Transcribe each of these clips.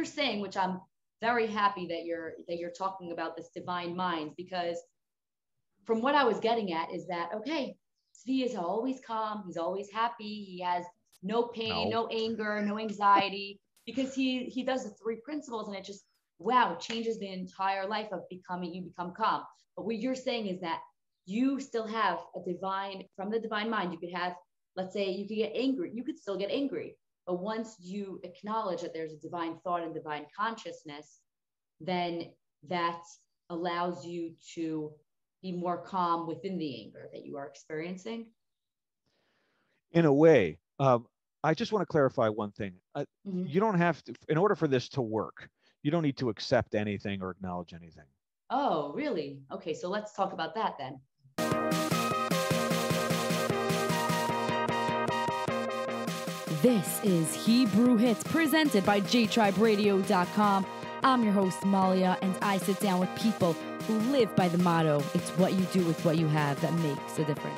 you're saying, which I'm very happy that you're talking about this divine mind, because from what I was getting at is that, okay, Tzvi is always calm, he's always happy, he has no pain, no anger, no anxiety, because he does the three principles, and it just, wow, it changes the entire life of you become calm. But what you're saying is that you still have from the divine mind, you could have, let's say you could get angry, you could still get angry. But once you acknowledge that there's a divine thought and divine consciousness, then that allows you to be more calm within the anger that you are experiencing. In a way, I just want to clarify one thing. You don't have to, in order for this to work, you don't need to accept anything or acknowledge anything. Oh, really? Okay, so let's talk about that then. This is Hebrew Hits, presented by jtriberadio.com. I'm your host, Malia, and I sit down with people who live by the motto, it's what you do with what you have that makes a difference.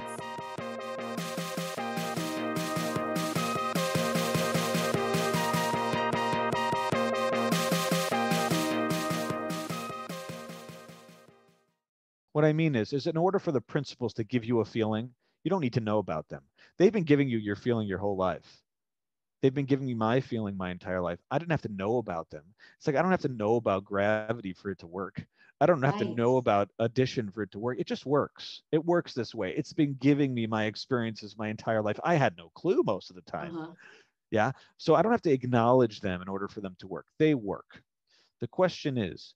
What I mean is in order for the principles to give you a feeling, you don't need to know about them. They've been giving you your feeling your whole life. They've been giving me my feeling my entire life. I didn't have to know about them. It's like I don't have to know about gravity for it to work. I don't have to know about addition for it to work. It just works. It works this way. It's been giving me my experiences my entire life. I had no clue most of the time. Yeah. So I don't have to acknowledge them in order for them to work. They work. The question is,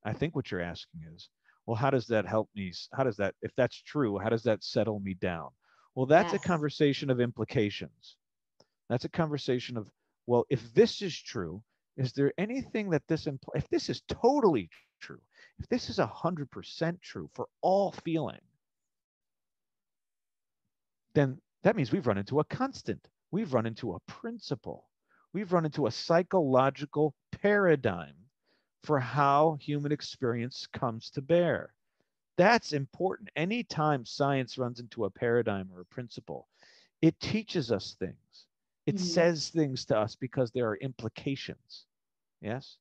I think what you're asking is, well, how does that help me? How does that, if that's true, how does that settle me down? Well, that's a conversation of implications. That's a conversation of, well, if this is true, is there anything that if this is totally true, if this is 100% true for all feeling, then that means we've run into a constant. We've run into a principle. We've run into a psychological paradigm for how human experience comes to bear. That's important. Anytime science runs into a paradigm or a principle, it teaches us things. It says things to us because there are implications. Yes?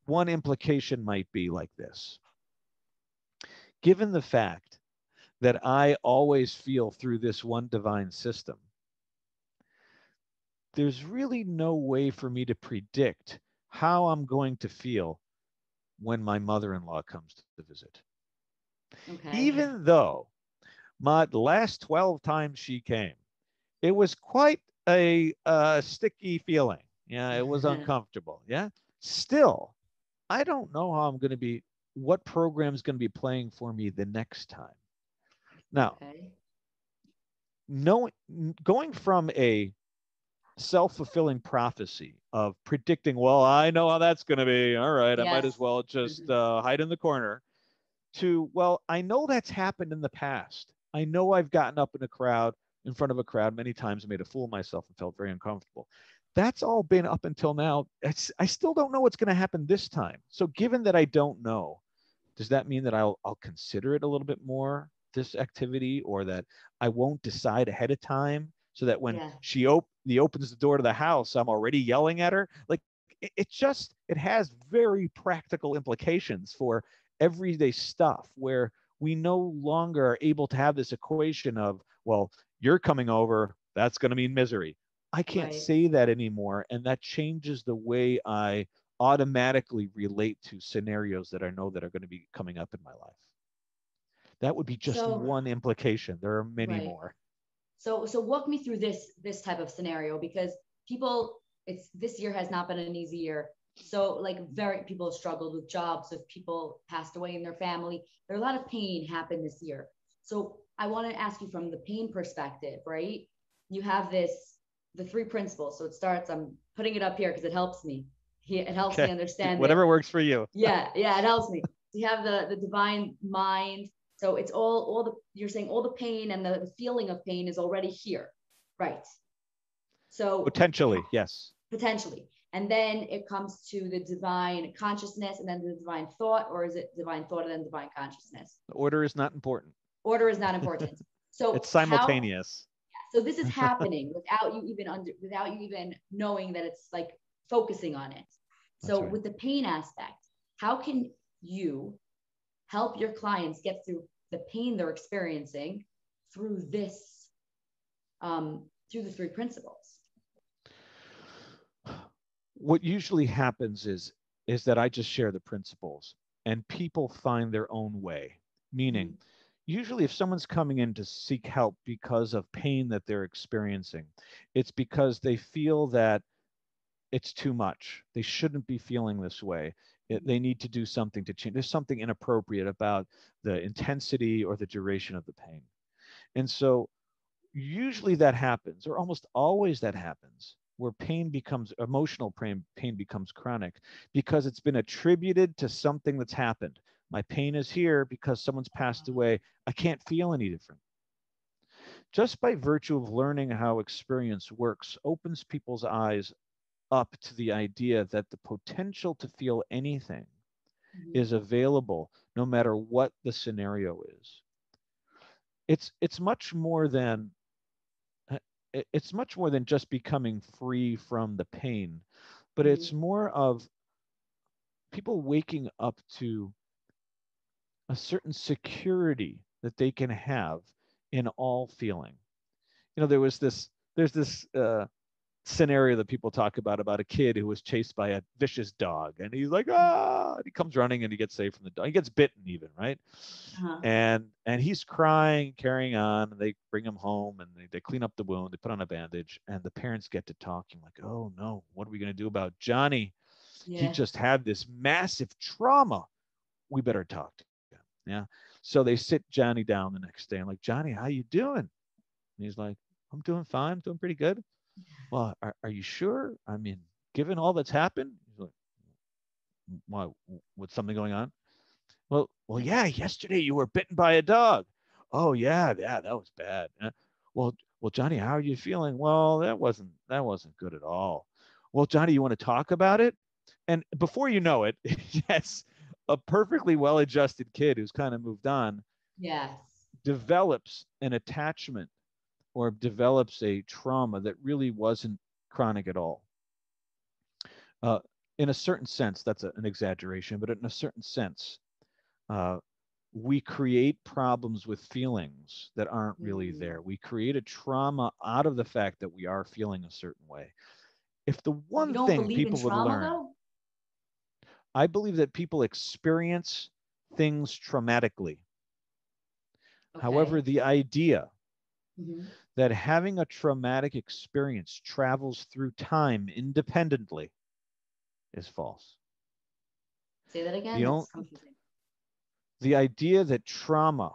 One implication might be like this. Given the fact that I always feel through this one divine system, there's really no way for me to predict how I'm going to feel when my mother-in-law comes to visit. Even though the last 12 times she came, it was quite a sticky feeling. Yeah, it was uncomfortable. Yeah. Still, I don't know how I'm going to be, what program is going to be playing for me the next time. Now, going from a self-fulfilling prophecy of predicting, well, I know how that's going to be. All right, I might as well just hide in the corner, to, well, I know that's happened in the past. I know I've gotten up in front of a crowd many times and made a fool of myself and felt very uncomfortable. That's all been up until now. I still don't know what's going to happen this time. So given that I don't know, does that mean that I'll consider it a little bit more, this activity, or that I won't decide ahead of time so that when she opens the door to the house, I'm already yelling at her? Like, it has very practical implications for everyday stuff where we no longer are able to have this equation of, well, you're coming over, that's going to mean misery. I can't say that anymore. And that changes the way I automatically relate to scenarios that I know that are going to be coming up in my life. That would be just one implication. There are many more. So walk me through this type of scenario, because this year has not been an easy year. So like people have struggled with jobs, if people passed away in their family, there's a lot of pain happened this year. So I want to ask you from the pain perspective, right? You have the three principles. So it starts, I'm putting it up here because it helps me. It helps me understand whatever works for you. Yeah, it helps me. You have the divine mind. So it's you're saying all the pain and the feeling of pain is already here, right? So potentially, yes. Potentially. And then it comes to the divine consciousness and then the divine thought, or is it divine thought and then divine consciousness? The order is not important. Order is not important. So it's simultaneous. So this is happening without you even knowing that it's like focusing on it. So with the pain aspect, how can you help your clients get through the pain they're experiencing through this, through the three principles? What usually happens is that I just share the principles and people find their own way. Meaning, usually if someone's coming in to seek help because of pain that they're experiencing, it's because they feel that it's too much. They shouldn't be feeling this way. They need to do something to change. There's something inappropriate about the intensity or the duration of the pain. And so usually that happens, or almost always that happens, where pain becomes emotional pain becomes chronic because it's been attributed to something that's happened. My pain is here because someone's passed away. I can't feel any different. Just by virtue of learning how experience works opens people's eyes up to the idea that the potential to feel anything is available no matter what the scenario is. It's much more than just becoming free from the pain, but it's more of people waking up to a certain security that they can have in all feeling. You know, there's this scenario that people talk about a kid who was chased by a vicious dog, and he's like, and he comes running and he gets saved from the dog. He gets bitten even, right? And he's crying, carrying on, and they bring him home and they clean up the wound, they put on a bandage, and the parents get to talking like, oh no, what are we going to do about Johnny? He just had this massive trauma. We better talk to him. Yeah. So they sit Johnny down the next day and like, Johnny, how you doing? And he's like, I'm doing fine. I'm doing pretty good. Well, are you sure? I mean, given all that's happened, he's like, why? What's something going on? Well, yeah. Yesterday you were bitten by a dog. Oh yeah, that was bad. Well, Johnny, how are you feeling? Well, that wasn't good at all. Well, Johnny, you want to talk about it? And before you know it, yes, a perfectly well-adjusted kid who's kind of moved on, develops an attachment or develops a trauma that really wasn't chronic at all. In a certain sense, that's an exaggeration, but in a certain sense, we create problems with feelings that aren't really there. We create a trauma out of the fact that we are feeling a certain way. If the one thing people would learn, though? I believe that people experience things traumatically. However, the idea that having a traumatic experience travels through time independently is false. Say that again. The idea that trauma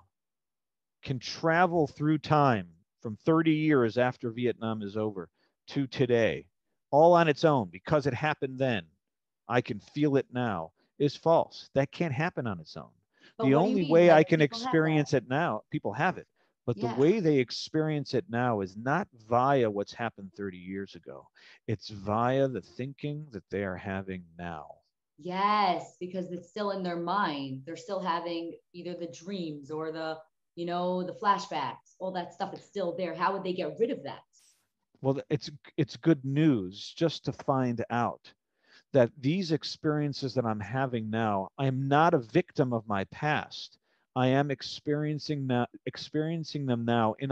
can travel through time from 30 years after Vietnam is over to today, all on its own, because it happened then, I can feel it now, is false. That can't happen on its own. But the only way I can experience it now, people have it, but the way they experience it now is not via what's happened 30 years ago. It's via the thinking that they are having now. Yes, because it's still in their mind. They're still having either the dreams or the flashbacks, all that stuff. It's still there. How would they get rid of that? Well, it's good news just to find out that these experiences that I'm having now, I'm not a victim of my past. I am experiencing them now in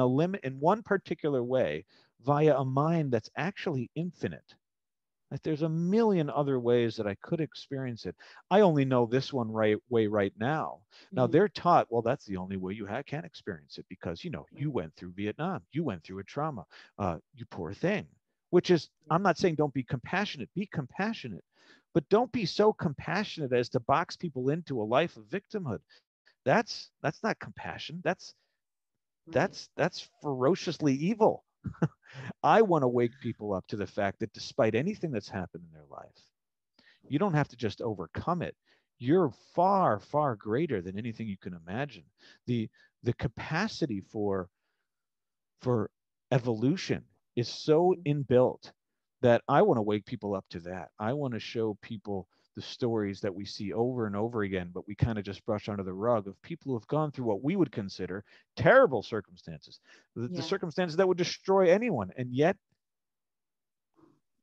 one particular way via a mind that's actually infinite. Like there's a million other ways that I could experience it. I only know this one way right now. Now they're taught, well, that's the only way you can experience it because, you went through Vietnam, you went through a trauma, you poor thing, which is, I'm not saying don't be compassionate, but don't be so compassionate as to box people into a life of victimhood. That's not compassion. That's ferociously evil. I want to wake people up to the fact that despite anything that's happened in their life, you don't have to just overcome it. You're far, far greater than anything you can imagine. The capacity for evolution is so inbuilt that I want to wake people up to that. I want to show people the stories that we see over and over again, but we kind of just brush under the rug of people who have gone through what we would consider terrible circumstances, the circumstances that would destroy anyone. And yet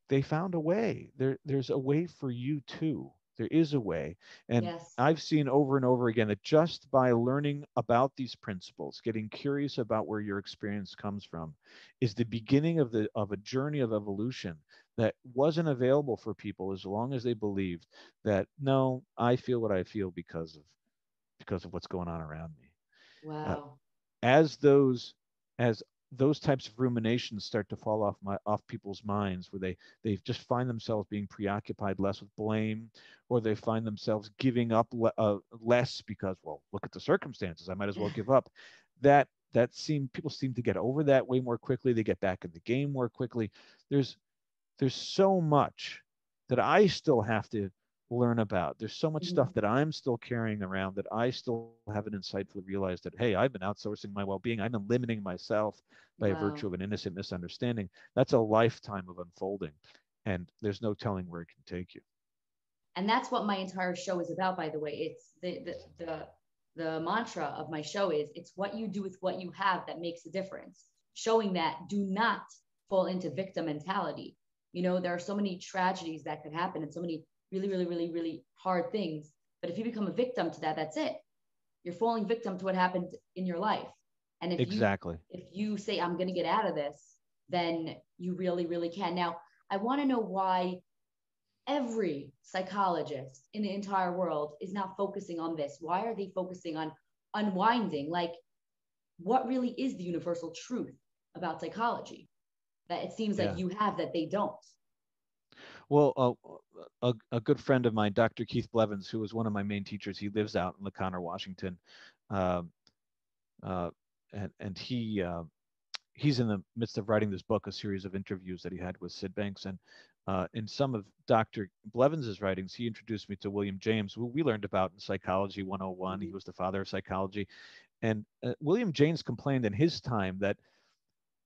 they found a way. There's a way for you too. There is a way. And Yes. I've seen over and over again that just by learning about these principles, getting curious about where your experience comes from, is the beginning of a journey of evolution that wasn't available for people as long as they believed that, no, I feel what I feel because of what's going on around me. Uh, Wow. as those types of ruminations start to fall off people's minds, where they just find themselves being preoccupied less with blame, or they find themselves giving up less because, well, look at the circumstances, I might as well give up. People seem to get over that way more quickly. They get back in the game more quickly. There's so much that I still have to learn about. There's so much stuff that I'm still carrying around that I still haven't insightfully realized that, hey, I've been outsourcing my well-being. I've been limiting myself by Wow. virtue of an innocent misunderstanding. That's a lifetime of unfolding. And there's no telling where it can take you. And that's what my entire show is about, by the way. It's the mantra of my show is, it's what you do with what you have that makes a difference. Showing that do not fall into victim mentality. You know, there are so many tragedies that could happen and so many really, really, really, really hard things. But if you become a victim to that, that's it. You're falling victim to what happened in your life. And Exactly. if you say, I'm going to get out of this, then you really, really can. Now, I want to know why every psychologist in the entire world is not focusing on this. Why are they focusing on unwinding? Like, what really is the universal truth about psychology that it seems like Yeah. you have that they don't? Well, a good friend of mine, Dr. Keith Blevins, who was one of my main teachers, he lives out in LaConner, Washington. Um, uh, and he's in the midst of writing this book, a series of interviews that he had with Sid Banks. And in some of Dr. Blevins's writings, he introduced me to William James, who we learned about in Psychology 101. He was the father of psychology. And William James complained in his time that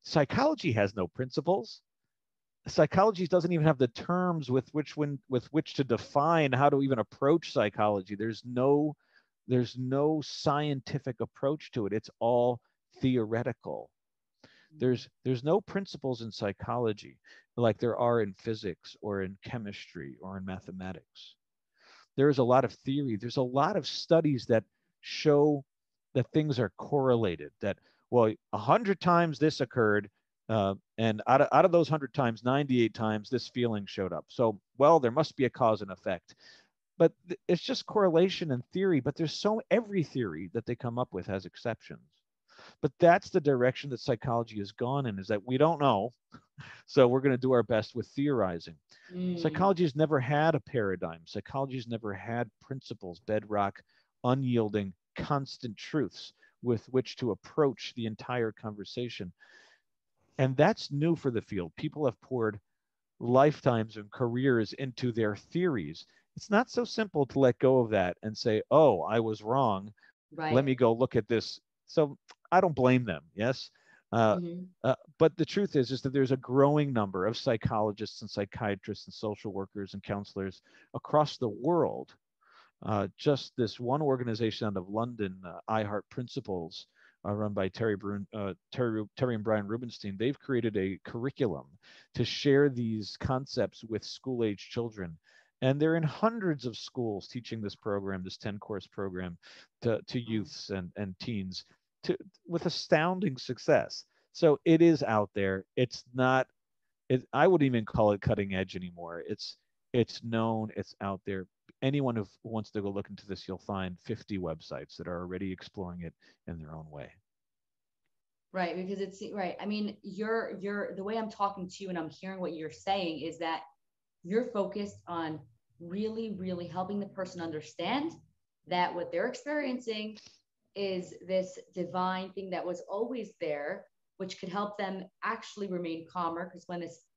psychology has no principles. Psychology doesn't even have the terms with which to define how to even approach psychology. There's no scientific approach to it. It's all theoretical. There's no principles in psychology like there are in physics or in chemistry or in mathematics. There is a lot of theory. There's a lot of studies that show that things are correlated, that, well, 100 times this occurred, and out of those 100 times, 98 times this feeling showed up. So, well, there must be a cause and effect. But it's just correlation and theory. But every theory that they come up with has exceptions. But that's the direction that psychology has gone in, is that we don't know. So we're going to do our best with theorizing. Psychology has never had a paradigm. Psychology has never had principles, bedrock, unyielding, constant truths with which to approach the entire conversation. And that's new for the field. People have poured lifetimes and careers into their theories. It's not so simple to let go of that and say, oh, I was wrong. Let Right. me go look at this. So I don't blame them. Yes. But the truth is that there's a growing number of psychologists and psychiatrists and social workers and counselors across the world. Just this one organization out of London, I Heart Principles, run by Terry and Brian Rubenstein, they've created a curriculum to share these concepts with school-age children. And they're in hundreds of schools teaching this program, this 10-course program, to youths and teens with astounding success. So it is out there. It's not, I wouldn't even call it cutting edge anymore. It's known, it's out there. Anyone who wants to go look into this, you'll find 50 websites that are already exploring it in their own way. Right, because it's right. I mean, you're the way I'm talking to you and I'm hearing what you're saying is that you're focused on really, really helping the person understand that what they're experiencing is this divine thing that was always there, which could help them actually remain calmer. Because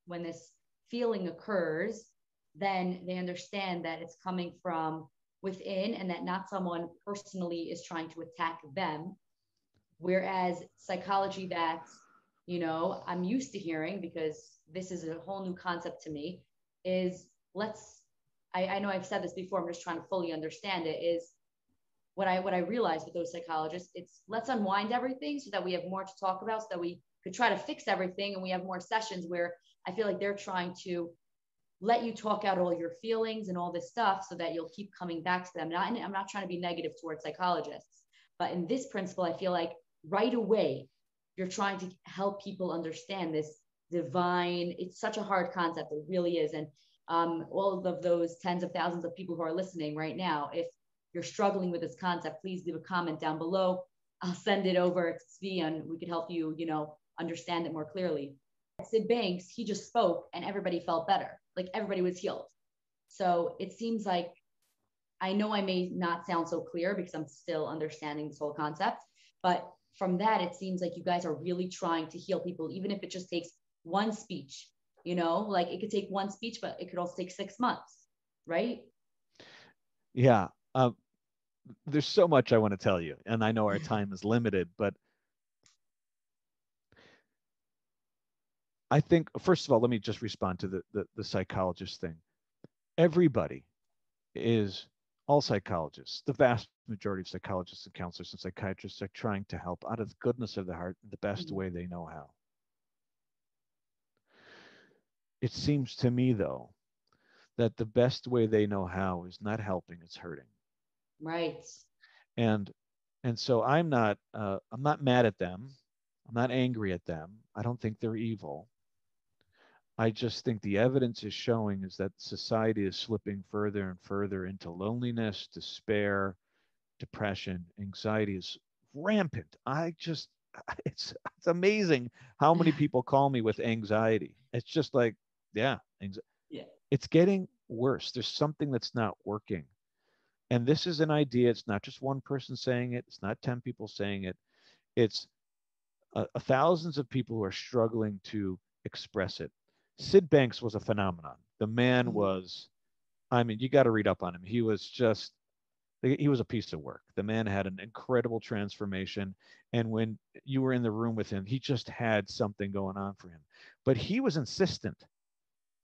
when this feeling occurs, then they understand that it's coming from within and that not someone personally is trying to attack them. Whereas psychology that, I'm used to hearing, because this is a whole new concept to me, is I know I've said this before, I'm just trying to fully understand it, is what I realized with those psychologists, it's let's unwind everything so that we have more to talk about, so that we could try to fix everything and we have more sessions, where I feel like they're trying to let you talk out all your feelings and all this stuff so that you'll keep coming back to them. I'm not trying to be negative towards psychologists, but in this principle, I feel like right away, you're trying to help people understand this divine. It's such a hard concept. It really is. And all of those tens of thousands of people who are listening right now, if you're struggling with this concept, please leave a comment down below. I'll send it over to Tzvi and we could help you, understand it more clearly. Sid Banks, he just spoke and everybody felt better. Like everybody was healed. So it seems like, I know I may not sound so clear because I'm still understanding this whole concept, but from that, it seems like you guys are really trying to heal people, even if it just takes one speech, like it could take one speech, but it could also take 6 months, right? Yeah. There's so much I want to tell you, and I know our time is limited, but I think, first of all, let me just respond to the psychologist thing. Everybody all psychologists, the vast majority of psychologists and counselors and psychiatrists are trying to help out of the goodness of their heart in the best way they know how. It seems to me, though, that the best way they know how is not helping, it's hurting. Right. And so I'm not mad at them. I'm not angry at them. I don't think they're evil. I just think the evidence is showing is that society is slipping further and further into loneliness, despair, depression, anxiety is rampant. It's amazing how many people call me with anxiety. It's just like, yeah. It's getting worse. There's something that's not working. And this is an idea. It's not just one person saying it. It's not 10 people saying it. It's thousands of people who are struggling to express it. Sid Banks was a phenomenon. The man was, you got to read up on him. He was a piece of work. The man had an incredible transformation. And when you were in the room with him, he just had something going on for him. But he was insistent.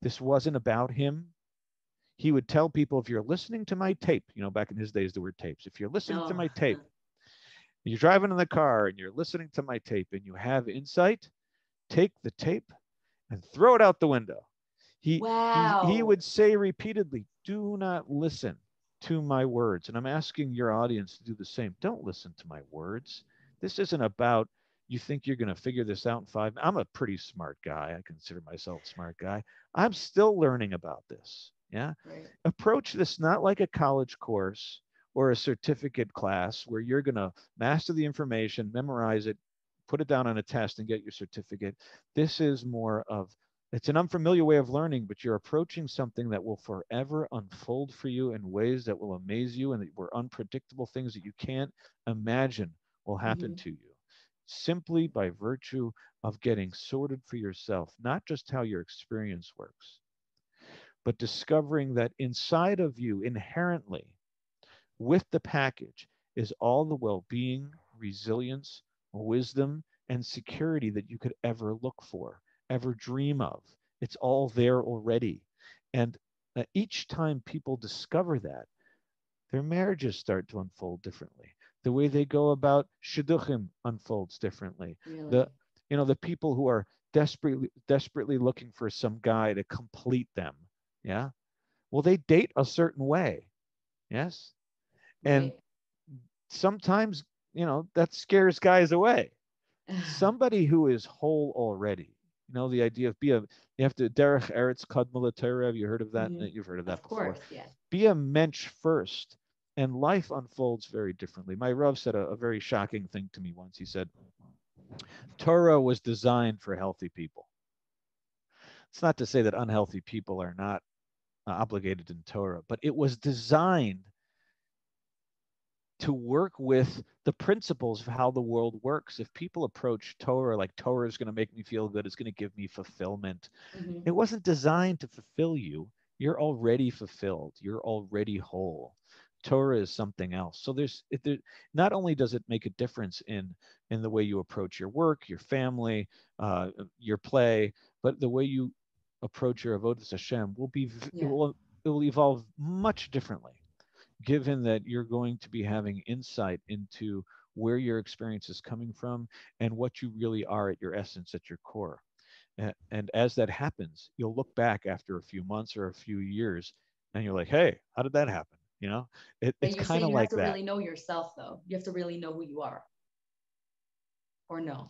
This wasn't about him. He would tell people, if you're listening to my tape, back in his days, there were tapes. If you're listening to my tape, you're driving in the car and you're listening to my tape and you have insight, take the tape and throw it out the window. He would say repeatedly, do not listen to my words. And I'm asking your audience to do the same. Don't listen to my words. This isn't about, you think you're going to figure this out in 5 minutes. I'm a pretty smart guy. I consider myself a smart guy. I'm still learning about this. Yeah. Right. Approach this not like a college course or a certificate class where you're going to master the information, memorize it, put it down on a test and get your certificate. This is more of, it's an unfamiliar way of learning, but you're approaching something that will forever unfold for you in ways that will amaze you and that were unpredictable, things that you can't imagine will happen to you, simply by virtue of getting sorted for yourself, not just how your experience works, but discovering that inside of you inherently, with the package, is all the well-being, resilience, wisdom, and security that you could ever look for, ever dream of. It's all there already. And each time people discover that, their marriages start to unfold differently. The way they go about shidduchim unfolds differently. Really? The people who are desperately looking for some guy to complete them. Yeah. Well, they date a certain way. Yes. Right. And sometimes, that scares guys away. Somebody who is whole already, the idea of you have to derech eretz kadma l'Torah. Have you heard of that? You've heard of that before. Of course, yeah. Be a mensch first, and life unfolds very differently. My Rav said a very shocking thing to me once. He said, Torah was designed for healthy people. It's not to say that unhealthy people are not obligated in Torah, but it was designed to work with the principles of how the world works. If people approach Torah like Torah is going to make me feel good, it's going to give me fulfillment. It wasn't designed to fulfill you. You're already fulfilled. You're already whole. Torah is something else. So not only does it make a difference in the way you approach your work, your family, your play, but the way you approach your avodas Hashem it will evolve much differently, given that you're going to be having insight into where your experience is coming from and what you really are at your essence, at your core. And as that happens, you'll look back after a few months or a few years, and you're like, hey, how did that happen? You know, it's You're kind saying of you have like to that. really know yourself, though. You have to really know who you are, or no?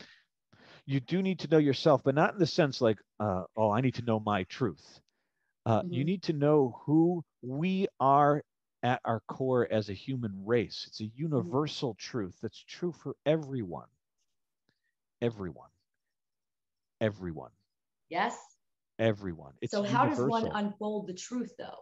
You do need to know yourself, but not in the sense like, oh, I need to know my truth. You need to know who we are at our core as a human race. It's a universal truth that's true for everyone. Everyone. Everyone. Yes. Everyone. It's so universal. how does one unfold the truth, though?